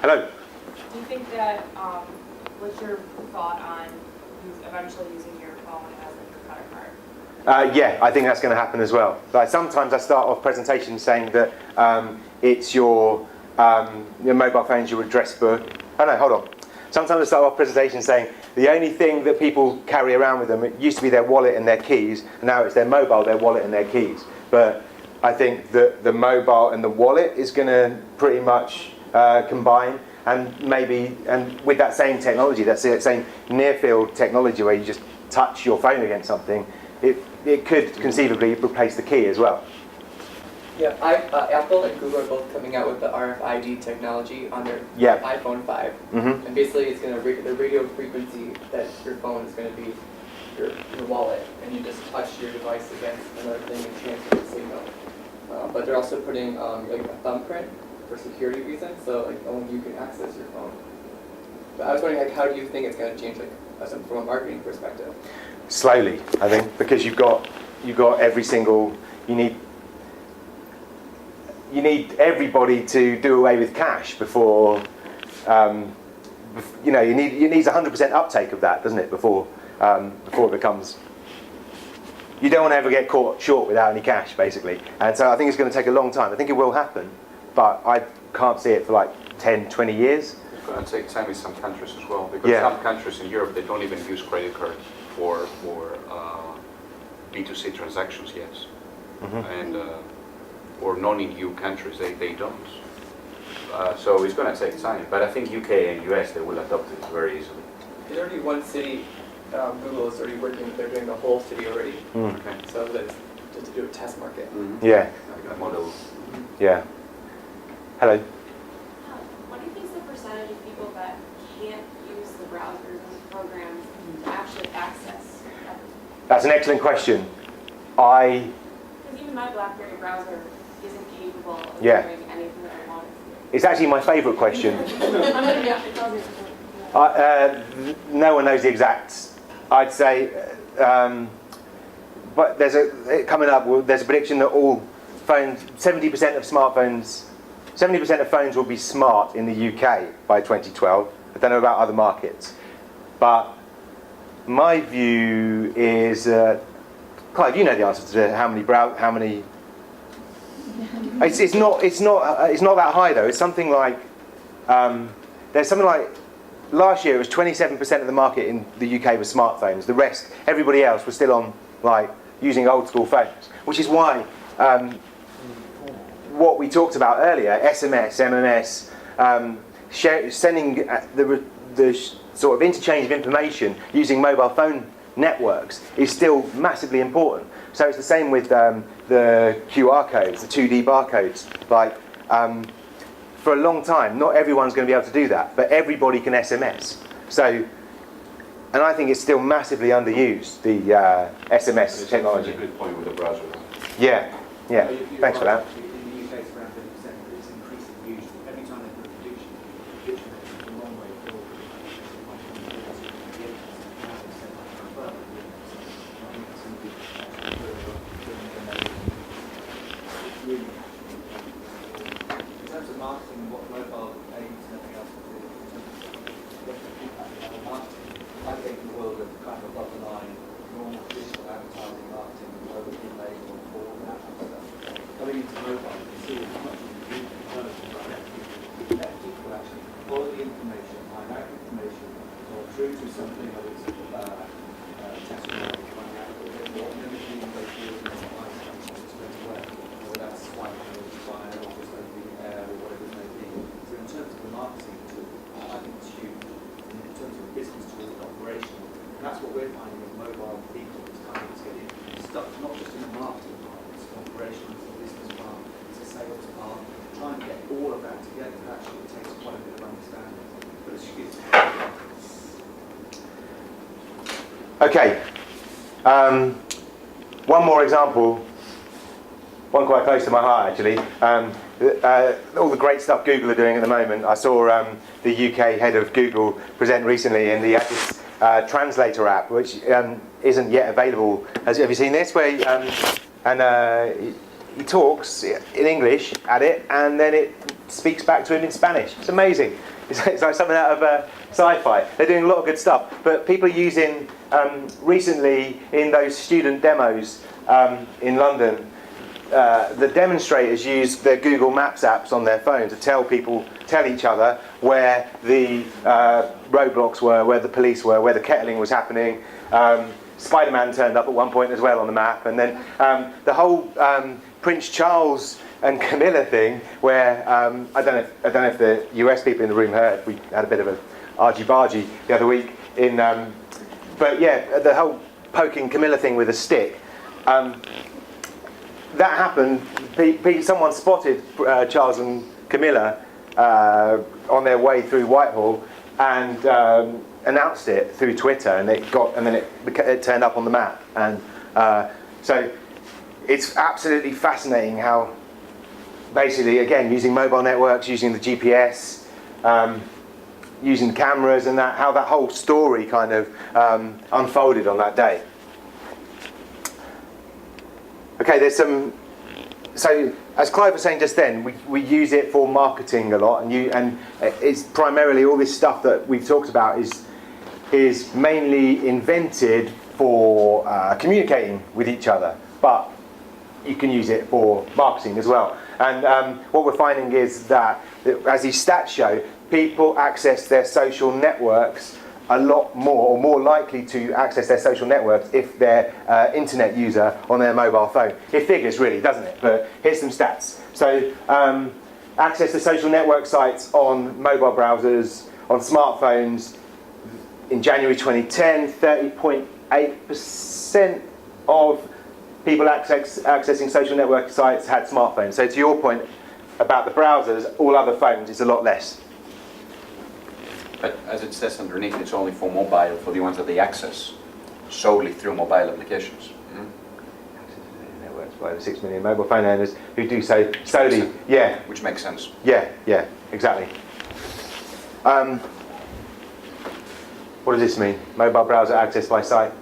Hello. Do you think that, what's your thought on eventually using your phone as your credit card? Yeah, I think that's going to happen as well. Like sometimes I start off presentations saying that it's your mobile phone's your address book. Oh no, hold on. Sometimes I start off presentations saying the only thing that people carry around with them, it used to be their wallet and their keys, and now it's their mobile, their wallet and their keys. But I think that the mobile and the wallet is going to pretty much combine, and with that same technology, that same near-field technology where you just touch your phone against something, it could conceivably replace the key as well. Yeah, Apple and Google are both coming out with the RFID technology on their iPhone 5. Mm-hmm. And basically it's going to, the radio frequency that your phone is going to be your wallet, and you just touch your device against another thing and transfer the signal. But they're also putting like a thumbprint for security reasons, so like only you can access your phone. But I was wondering, like, how do you think it's going to change, like, from a marketing perspective? Slowly, I think, because you've got every single, you need everybody to do away with cash before, you need 100% uptake of that, doesn't it? Before it becomes, you don't want to ever get caught short without any cash, basically. And so I think it's going to take a long time. I think it will happen, but I can't see it for like 10, 20 years. It's going to take time in some countries as well, because some countries in Europe, they don't even use credit cards for B2C transactions yet. Mm-hmm. And or non-EU countries, they don't. So it's going to take time, but I think UK and US, they will adopt it very easily. There's already one city, Google is already working, they're doing the whole city already. Mm. Okay. So that's just to do a test market. Mm-hmm. Yeah. Like a model. Yeah. Hello. What do you think is the percentage of people that can't use the browsers and the programs to actually access everything? That's an excellent question. Because even my BlackBerry browser isn't capable of doing anything that I want it to do. It's actually my favourite question. No one knows the exact. I'd say, but there's a prediction that all phones, 70% of smartphones, 70% of phones will be smart in the UK by 2012. I don't know about other markets, but my view is, Clive, you know the answer to how many. It's not that high though. It's something like there's something like last year it was 27% of the market in the UK was smartphones. The rest, everybody else, was still on like using old school phones, which is why what we talked about earlier, SMS, MMS, sending the sort of interchange of information using mobile phone networks is still massively important. So it's the same with the QR codes, the 2D barcodes. Like, for a long time, not everyone's going to be able to do that, but everybody can SMS. So, and I think it's still massively underused, the SMS technology. That's a good point with the browser. Yeah, thanks for that. In the UK, it's around 30%, but it's increasing used. Every time they put a prediction is a long way forward. In terms of marketing, what mobile aims and everything else will do, in terms of impact on marketing, I think the world of kind of above the line, normal traditional advertising, marketing, over the label, all that kind of stuff. Coming into mobile, you see how much you can do that people actually follow the information, find out information, or through to something that is testimony, find out what everything they do in their life straight away, whether that's swiping or fire or just opening the air or whatever it may be. So in terms of the marketing tool, I think it's huge. And in terms of the business tool and operational, and that's what we're finding with mobile people is kind of getting stuck not just in the marketing part, it's operational, it's the business part, it's the sales part. Trying to get all of that together actually takes quite a bit of understanding. But it's huge. Okay. One more example. One quite close to my heart, actually. All the great stuff Google are doing at the moment. I saw the UK head of Google present recently, and he had this translator app, which isn't yet available. Have you seen this? Where he talks in English at it, and then it speaks back to him in Spanish. It's amazing. It's like something out of sci-fi. They're doing a lot of good stuff. But people are using, recently in those student demos in London, the demonstrators used their Google Maps apps on their phone to tell each other where the roadblocks were, where the police were, where the kettling was happening. Spider-Man turned up at one point as well on the map, and then the whole Prince Charles and Camilla thing, where I don't know if the US people in the room heard. We had a bit of a argy-bargy the other week but yeah, the whole poking Camilla thing with a stick. That happened. Someone spotted Charles and Camilla on their way through Whitehall and announced it through Twitter, and then it turned up on the map. And so it's absolutely fascinating how, basically, again, using mobile networks, using the GPS, using cameras, and how that whole story kind of unfolded on that day. Okay, there's some. So, as Clive was saying just then, we use it for marketing a lot, and it's primarily all this stuff that we've talked about is mainly invented for communicating with each other, but you can use it for marketing as well. And what we're finding is that, as these stats show, people access their social networks a lot more, or more likely to access their social networks if they're internet user on their mobile phone. It figures really, doesn't it? But here's some stats. So access to social network sites on mobile browsers, on smartphones. In January 2010, 30.8% of people accessing social network sites had smartphones. So to your point about the browsers, all other phones, it's a lot less. But as it says underneath, it's only for mobile, for the ones that they access solely through mobile applications. Networks by the 6 million mobile phone owners who do so solely. Yeah. Which makes sense. Yeah, exactly. What does this mean? Mobile browser access by site.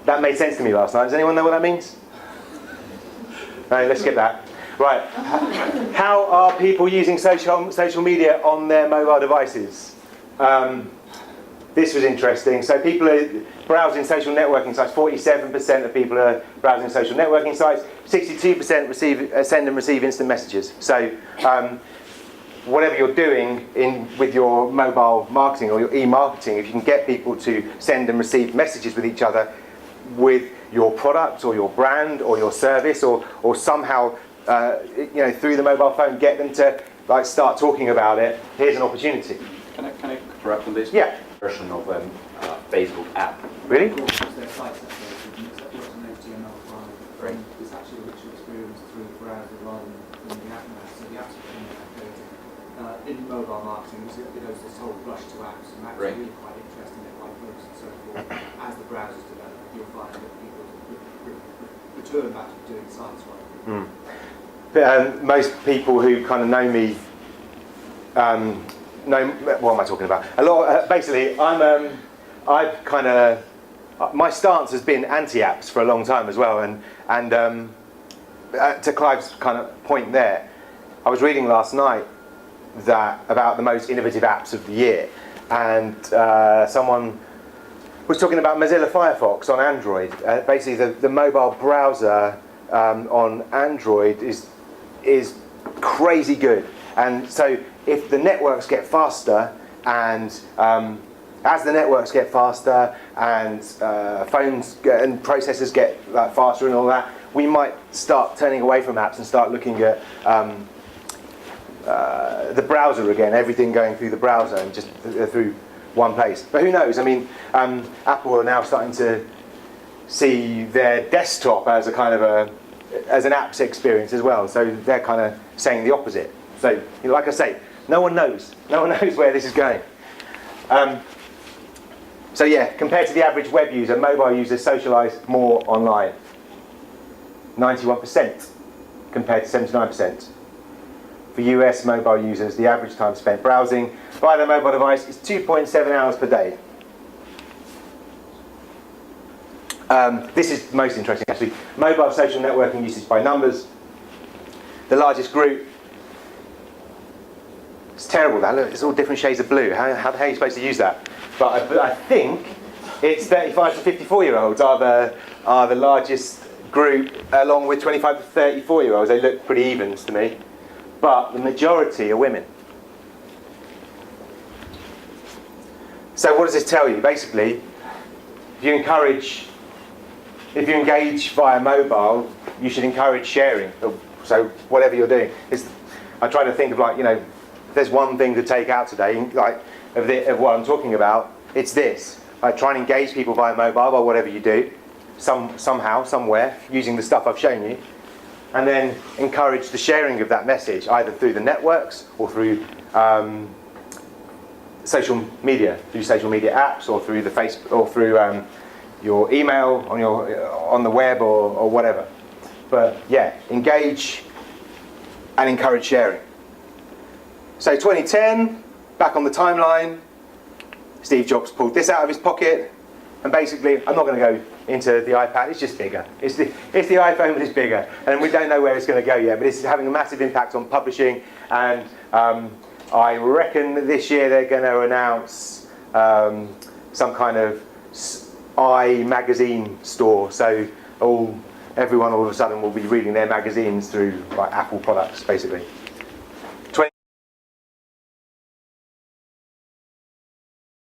That made sense to me last night. Does anyone know what that means? No, let's skip that. Right. How are people using social media on their mobile devices? This was interesting. So people are browsing social networking sites. 47% of people are browsing social networking sites. 62% send and receive instant messages. So whatever you're doing with your mobile marketing or your e-marketing, if you can get people to send and receive messages with each other with your product or your brand or your service, or somehow through the mobile phone, get them to start talking about it. Here's an opportunity. Can I correct on this? Yeah. Version of Facebook app. Really? Of course, their site's updated, and it's uploaded an HTML file. Right. It's actually a richer experience through the browser rather than the app now. So the app's becoming updated. In mobile marketing, there's this whole rush to apps, and that's Right. really quite interesting. They're quite focused and so forth. As the browsers develop, you'll find that people return back to doing science work. Mm. But, most people who kind of know me know what am I talking about? A lot. Basically, I've kind of my stance has been anti-apps for a long time as well, and to Clive's kind of point there, I was reading last night about the most innovative apps of the year, and someone was talking about Mozilla Firefox on Android. Basically, the mobile browser on Android is crazy good, and so if the networks get faster, and as the networks get faster, and phones and processors get faster and all that, we might start turning away from apps and start looking at the browser again, everything going through the browser and just through one place. But who knows? I mean, Apple are now starting to see their desktop as a kind of as an apps experience as well. So they're kind of saying the opposite. So, like I say, no one knows. No one knows where this is going. So yeah, compared to the average web user, mobile users socialise more online. 91% compared to 79%. For US mobile users, the average time spent browsing via their mobile device is 2.7 hours per day. This is most interesting actually. Mobile social networking usage by numbers. The largest group It's terrible that, look, it's all different shades of blue. How the hell are you supposed to use that? But I think it's 35 to 54-year-olds are the largest group, along with 25 to 34-year-olds. They look pretty even to me. But the majority are women. So what does this tell you? Basically, if you engage via mobile, you should encourage sharing. So whatever you're doing, I try to think of, like, if there's one thing to take out today, like of what I'm talking about, it's this. Like, try and engage people via mobile by whatever you do, somehow, somewhere, using the stuff I've shown you, and then encourage the sharing of that message, either through the networks or through social media apps, or through the Facebook, or through your email on the web or whatever. But yeah, engage and encourage sharing. So 2010, back on the timeline, Steve Jobs pulled this out of his pocket, and basically, I'm not going to go into the iPad, it's just bigger. It's the iPhone, but it's bigger. And we don't know where it's going to go yet, but it's having a massive impact on publishing, and I reckon that this year they're going to announce some kind of magazine store. So everyone all of a sudden will be reading their magazines through, like, Apple products, basically.